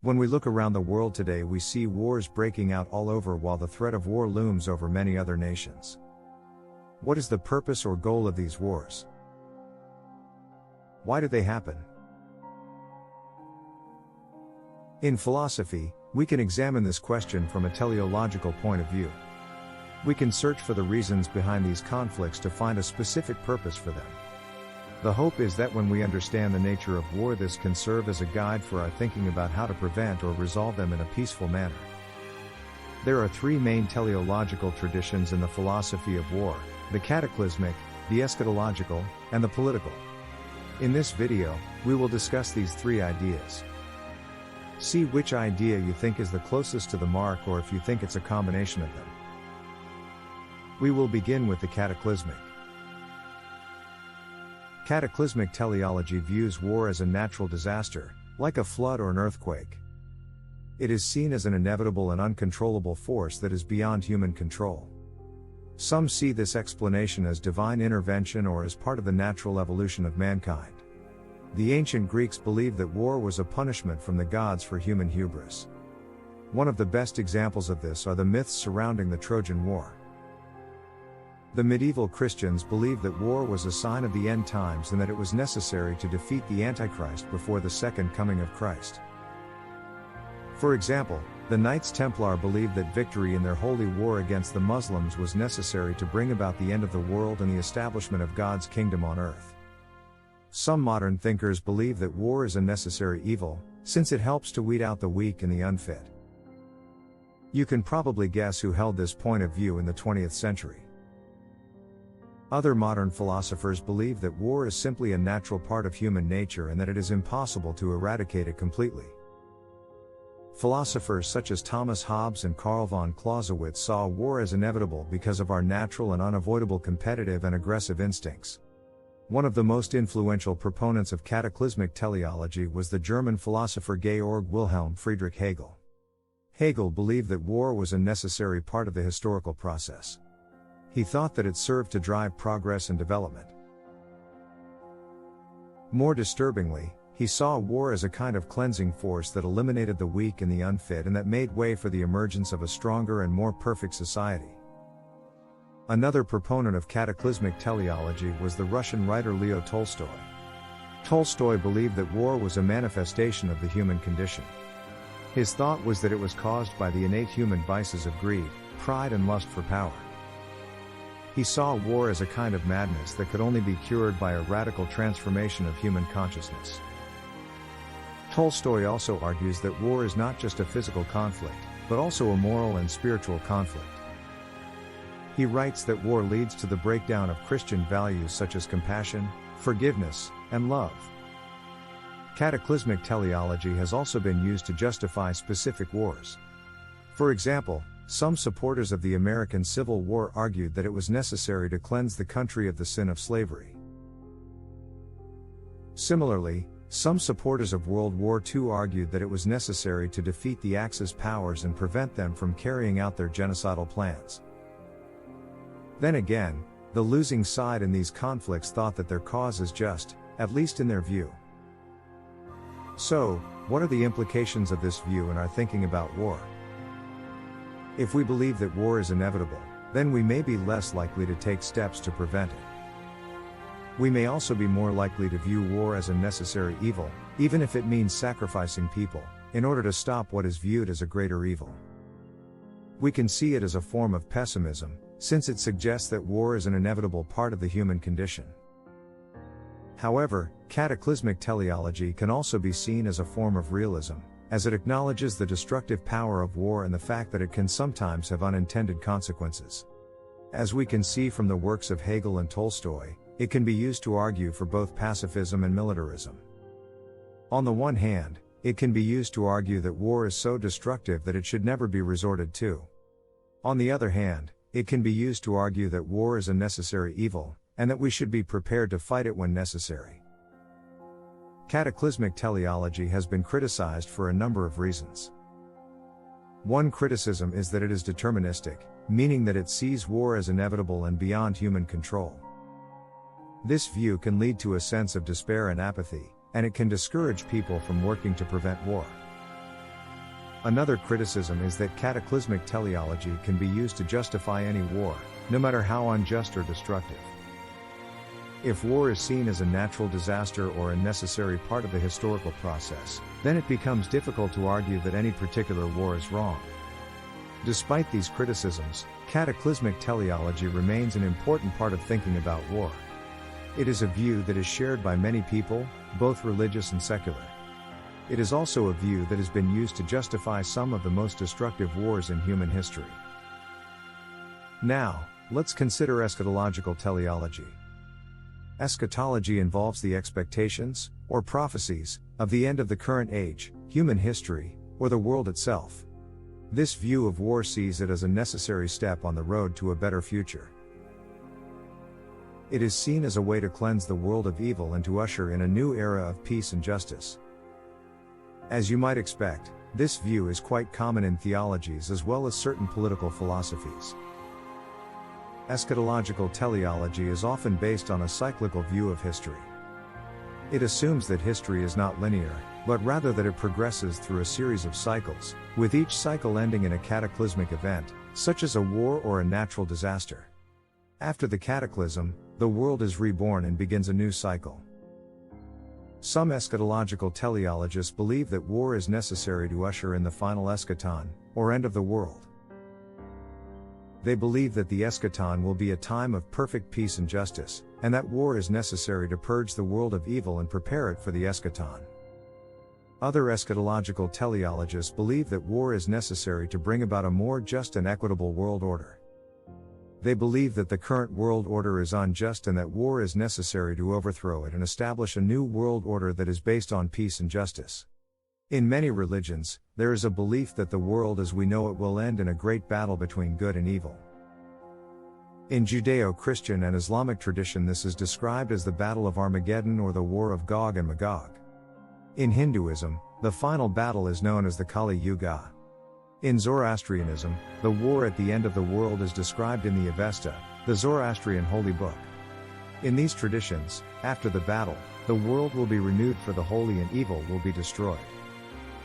When we look around the world today, we see wars breaking out all over while the threat of war looms over many other nations. What is the purpose or goal of these wars? Why do they happen? In philosophy, we can examine this question from a teleological point of view. We can search for the reasons behind these conflicts to find a specific purpose for them. The hope is that when we understand the nature of war, this can serve as a guide for our thinking about how to prevent or resolve them in a peaceful manner. There are three main teleological traditions in the philosophy of war: the cataclysmic, the eschatological, and the political. In this video, we will discuss these three ideas. See which idea you think is the closest to the mark, or if you think it's a combination of them. We will begin with the cataclysmic. Cataclysmic teleology views war as a natural disaster, like a flood or an earthquake. It is seen as an inevitable and uncontrollable force that is beyond human control. Some see this explanation as divine intervention or as part of the natural evolution of mankind. The ancient Greeks believed that war was a punishment from the gods for human hubris. One of the best examples of this are the myths surrounding the Trojan War. The medieval Christians believed that war was a sign of the end times and that it was necessary to defeat the Antichrist before the second coming of Christ. For example, the Knights Templar believed that victory in their holy war against the Muslims was necessary to bring about the end of the world and the establishment of God's kingdom on earth. Some modern thinkers believe that war is a necessary evil, since it helps to weed out the weak and the unfit. You can probably guess who held this point of view in the 20th century. Other modern philosophers believe that war is simply a natural part of human nature and that it is impossible to eradicate it completely. Philosophers such as Thomas Hobbes and Karl von Clausewitz saw war as inevitable because of our natural and unavoidable competitive and aggressive instincts. One of the most influential proponents of cataclysmic teleology was the German philosopher Georg Wilhelm Friedrich Hegel. Hegel believed that war was a necessary part of the historical process. He thought that it served to drive progress and development. More disturbingly, he saw war as a kind of cleansing force that eliminated the weak and the unfit and that made way for the emergence of a stronger and more perfect society. Another proponent of cataclysmic teleology was the Russian writer Leo Tolstoy. Tolstoy believed that war was a manifestation of the human condition. His thought was that it was caused by the innate human vices of greed, pride, and lust for power. He saw war as a kind of madness that could only be cured by a radical transformation of human consciousness. Tolstoy also argues that war is not just a physical conflict, but also a moral and spiritual conflict. He writes that war leads to the breakdown of Christian values such as compassion, forgiveness, and love. Cataclysmic teleology has also been used to justify specific wars. For example, some supporters of the American Civil War argued that it was necessary to cleanse the country of the sin of slavery. Similarly, some supporters of World War II argued that it was necessary to defeat the Axis powers and prevent them from carrying out their genocidal plans. Then again, the losing side in these conflicts thought that their cause is just, at least in their view. So, what are the implications of this view in our thinking about war? If we believe that war is inevitable, then we may be less likely to take steps to prevent it. We may also be more likely to view war as a necessary evil, even if it means sacrificing people, in order to stop what is viewed as a greater evil. We can see it as a form of pessimism, since it suggests that war is an inevitable part of the human condition. However, cataclysmic teleology can also be seen as a form of realism, as it acknowledges the destructive power of war and the fact that it can sometimes have unintended consequences. As we can see from the works of Hegel and Tolstoy, it can be used to argue for both pacifism and militarism. On the one hand, it can be used to argue that war is so destructive that it should never be resorted to. On the other hand, it can be used to argue that war is a necessary evil, and that we should be prepared to fight it when necessary. Cataclysmic teleology has been criticized for a number of reasons. One criticism is that it is deterministic, meaning that it sees war as inevitable and beyond human control. This view can lead to a sense of despair and apathy, and it can discourage people from working to prevent war. Another criticism is that cataclysmic teleology can be used to justify any war, no matter how unjust or destructive. If war is seen as a natural disaster or a necessary part of the historical process, then it becomes difficult to argue that any particular war is wrong. Despite these criticisms, cataclysmic teleology remains an important part of thinking about war. It is a view that is shared by many people, both religious and secular. It is also a view that has been used to justify some of the most destructive wars in human history. Now, let's consider eschatological teleology. Eschatology involves the expectations, or prophecies, of the end of the current age, human history, or the world itself. This view of war sees it as a necessary step on the road to a better future. It is seen as a way to cleanse the world of evil and to usher in a new era of peace and justice. As you might expect, this view is quite common in theologies as well as certain political philosophies. Eschatological teleology is often based on a cyclical view of history. It assumes that history is not linear, but rather that it progresses through a series of cycles, with each cycle ending in a cataclysmic event, such as a war or a natural disaster. After the cataclysm, the world is reborn and begins a new cycle. Some eschatological teleologists believe that war is necessary to usher in the final eschaton, or end of the world. They believe that the eschaton will be a time of perfect peace and justice, and that war is necessary to purge the world of evil and prepare it for the eschaton. Other eschatological teleologists believe that war is necessary to bring about a more just and equitable world order. They believe that the current world order is unjust and that war is necessary to overthrow it and establish a new world order that is based on peace and justice. In many religions, there is a belief that the world as we know it will end in a great battle between good and evil. In Judeo-Christian and Islamic tradition, this is described as the Battle of Armageddon or the War of Gog and Magog. In Hinduism, the final battle is known as the Kali Yuga. In Zoroastrianism, the war at the end of the world is described in the Avesta, the Zoroastrian holy book. In these traditions, after the battle, the world will be renewed for the holy and evil will be destroyed.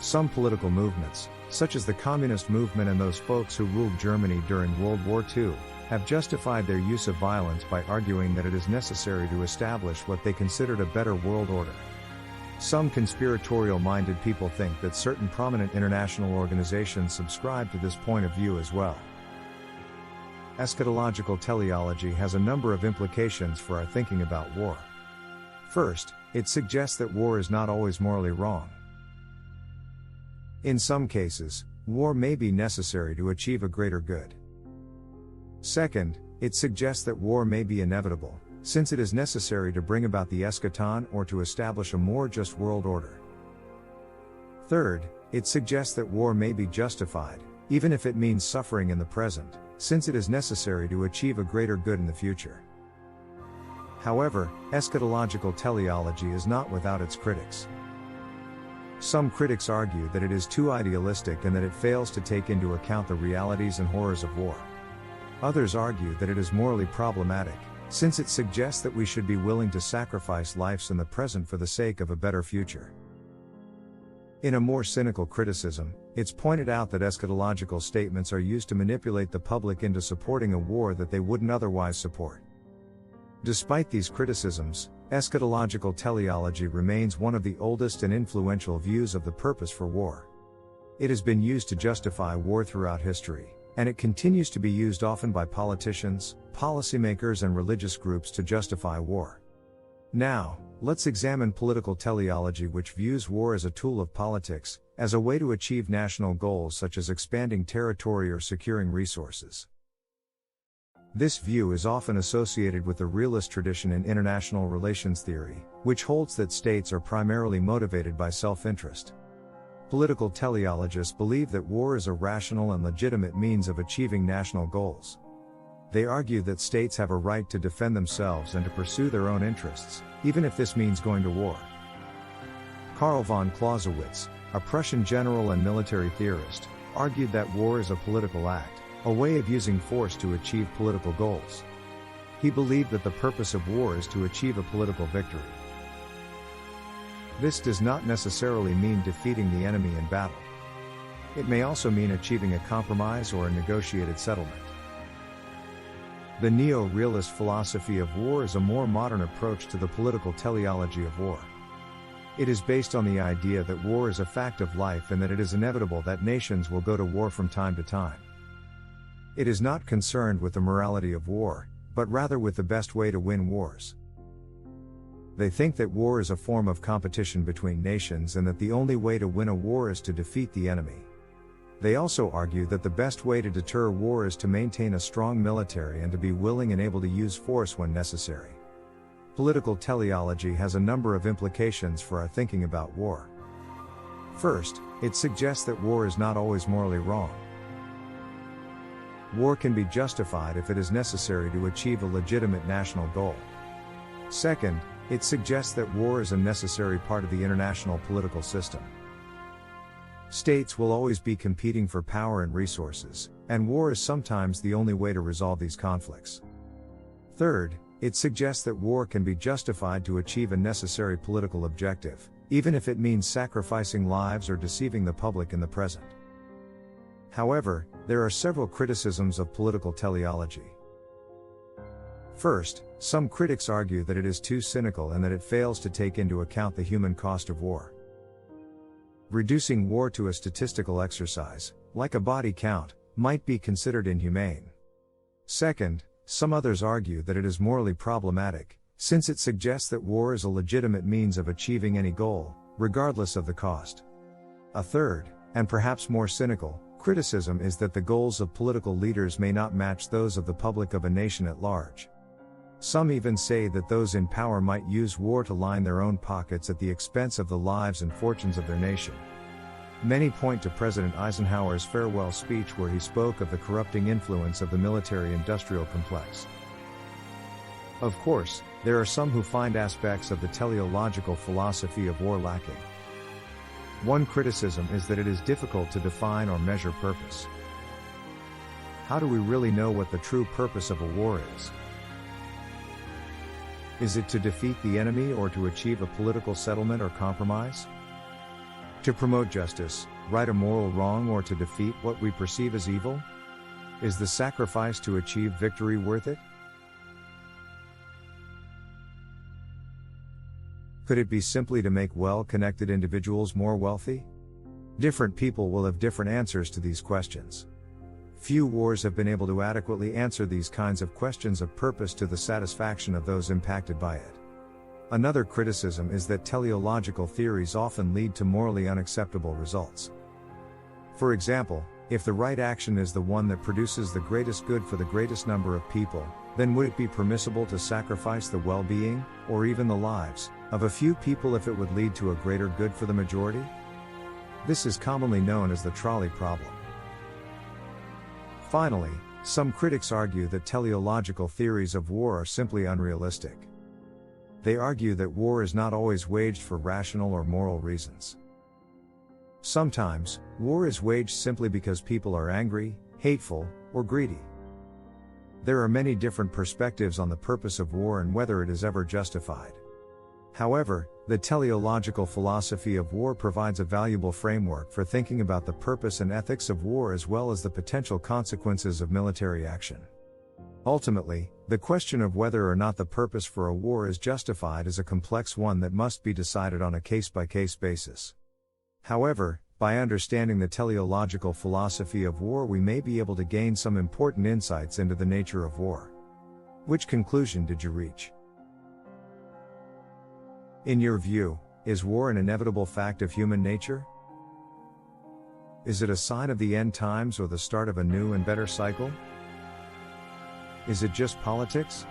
Some political movements, such as the communist movement and those folks who ruled Germany during World War II, have justified their use of violence by arguing that it is necessary to establish what they considered a better world order. Some conspiratorial-minded people think that certain prominent international organizations subscribe to this point of view as well. Eschatological teleology has a number of implications for our thinking about war. First, it suggests that war is not always morally wrong. In some cases, war may be necessary to achieve a greater good. Second, it suggests that war may be inevitable, since it is necessary to bring about the eschaton or to establish a more just world order. Third, it suggests that war may be justified, even if it means suffering in the present, since it is necessary to achieve a greater good in the future. However, eschatological teleology is not without its critics. Some critics argue that it is too idealistic and that it fails to take into account the realities and horrors of war. Others argue that it is morally problematic, since it suggests that we should be willing to sacrifice lives in the present for the sake of a better future. In a more cynical criticism, it's pointed out that eschatological statements are used to manipulate the public into supporting a war that they wouldn't otherwise support. Despite these criticisms, eschatological teleology remains one of the oldest and influential views of the purpose for war. It has been used to justify war throughout history, and it continues to be used often by politicians, policymakers, and religious groups to justify war. Now, let's examine political teleology, which views war as a tool of politics, as a way to achieve national goals such as expanding territory or securing resources. This view is often associated with the realist tradition in international relations theory, which holds that states are primarily motivated by self-interest. Political teleologists believe that war is a rational and legitimate means of achieving national goals. They argue that states have a right to defend themselves and to pursue their own interests, even if this means going to war. Karl von Clausewitz, a Prussian general and military theorist, argued that war is a political act, a way of using force to achieve political goals. He believed that the purpose of war is to achieve a political victory. This does not necessarily mean defeating the enemy in battle. It may also mean achieving a compromise or a negotiated settlement. The neo-realist philosophy of war is a more modern approach to the political teleology of war. It is based on the idea that war is a fact of life and that it is inevitable that nations will go to war from time to time. It is not concerned with the morality of war, but rather with the best way to win wars. They think that war is a form of competition between nations and that the only way to win a war is to defeat the enemy. They also argue that the best way to deter war is to maintain a strong military and to be willing and able to use force when necessary. Political teleology has a number of implications for our thinking about war. First, it suggests that war is not always morally wrong. War can be justified if it is necessary to achieve a legitimate national goal. Second, it suggests that war is a necessary part of the international political system. States will always be competing for power and resources, and war is sometimes the only way to resolve these conflicts. Third, it suggests that war can be justified to achieve a necessary political objective, even if it means sacrificing lives or deceiving the public in the present. However, there are several criticisms of political teleology. First, some critics argue that it is too cynical and that it fails to take into account the human cost of war. Reducing war to a statistical exercise, like a body count, might be considered inhumane. Second, some others argue that it is morally problematic, since it suggests that war is a legitimate means of achieving any goal, regardless of the cost. A third, and perhaps more cynical, criticism is that the goals of political leaders may not match those of the public of a nation at large. Some even say that those in power might use war to line their own pockets at the expense of the lives and fortunes of their nation. Many point to President Eisenhower's farewell speech where he spoke of the corrupting influence of the military-industrial complex. Of course, there are some who find aspects of the teleological philosophy of war lacking. One criticism is that it is difficult to define or measure purpose. How do we really know what the true purpose of a war is? Is it to defeat the enemy or to achieve a political settlement or compromise? To promote justice, right a moral wrong, or to defeat what we perceive as evil? Is the sacrifice to achieve victory worth it? Could it be simply to make well-connected individuals more wealthy? Different people will have different answers to these questions. Few wars have been able to adequately answer these kinds of questions of purpose to the satisfaction of those impacted by it. Another criticism is that teleological theories often lead to morally unacceptable results. For example, if the right action is the one that produces the greatest good for the greatest number of people, then would it be permissible to sacrifice the well-being, or even the lives, of a few people if it would lead to a greater good for the majority? This is commonly known as the trolley problem. Finally, some critics argue that teleological theories of war are simply unrealistic. They argue that war is not always waged for rational or moral reasons. Sometimes, war is waged simply because people are angry, hateful, or greedy. There are many different perspectives on the purpose of war and whether it is ever justified. However, the teleological philosophy of war provides a valuable framework for thinking about the purpose and ethics of war as well as the potential consequences of military action. Ultimately, the question of whether or not the purpose for a war is justified is a complex one that must be decided on a case-by-case basis. However, by understanding the teleological philosophy of war, we may be able to gain some important insights into the nature of war. Which conclusion did you reach? In your view, is war an inevitable fact of human nature? Is it a sign of the end times or the start of a new and better cycle? Is it just politics?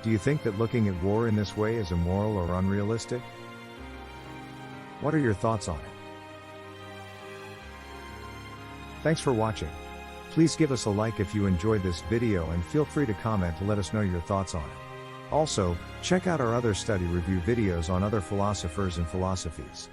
Do you think that looking at war in this way is immoral or unrealistic? What are your thoughts on it? Thanks for watching. Please give us a like if you enjoyed this video and feel free to comment to let us know your thoughts on it. Also, check out our other study review videos on other philosophers and philosophies.